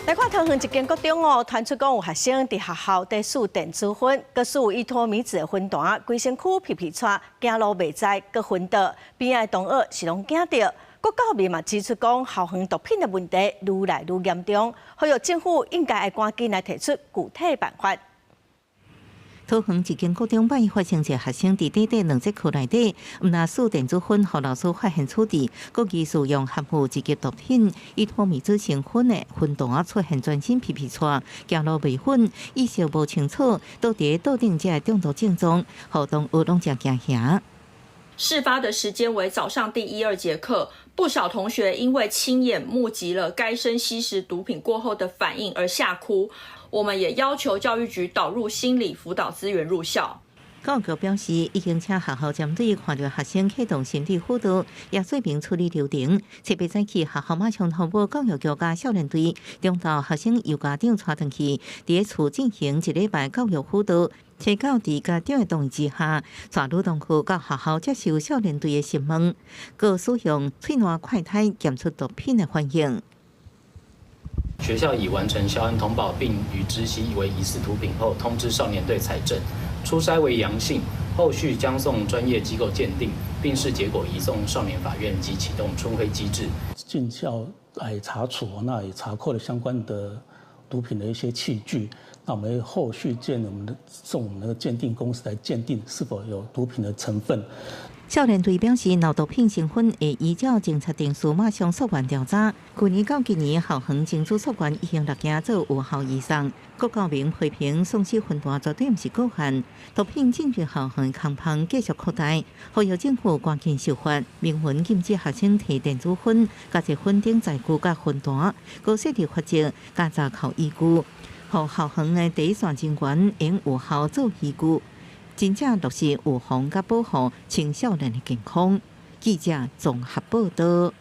来看桃园一间国中哦，传出讲有学生伫学校伫输电子烟，佮输有依托米子的烟弹，规身躯皮皮喘，走路袂知，佮昏倒，边仔同学是拢惊到。国教面嘛指出讲，校园毒品的问题愈来愈严重，呼吁政府应该赶紧来提出具体办法。桃园一间高中摆发生一个学生伫短短2节课内底，毋但输电子烟，互老师发现处置，佮疑使用含有一级毒品依托米子成分的烟弹出现全身皮皮喘，走路袂稳，意识无清楚，倒伫倒顶这中毒症状，互同学拢真惊吓。事发的时间为早上第1、2节课，不少同学因为亲眼目击了该生吸食毒品过后的反应而吓哭。我们也要求教育局导入心理辅导资源入校。教育局表示，已经请学校针对看到学生启动心理辅导，也做明处理流程。7月早起，学校马上通报教育局甲少年队，中昼学生由家长带回去，伫厝进行1礼拜教育辅导。且到伫家长的同意之下，带女同学到学校接受少年队的询问，各使用喙瘾快胎检出毒品的反应。学校已完成校案通报，并于知悉为疑似毒品后，通知少年队采证，初筛为阳性，后续将送专业机构鉴定，并视结果移送少年法院及启动春晖机制。进校来查处，那也查扣了相关的毒品的一些器具。那我们后续送我们的鉴定公司来鉴定是否有毒品的成分。少年队表示，闹毒品成分会依照警察定数马上溯源调查。去年到今年，校园警署溯源已经6件做有效以上。各教民批评送死烟弹绝对毋是局限，毒品进入校园的空隙继续扩大，呼吁政府赶紧修法，明文禁止学生摕电子烟、加一烟顶载具甲烟弹，高设立法则加查扣依据，互校园的第一线人员用有效做依据。真正落实预防甲保护青少年的健康。记者综合报道。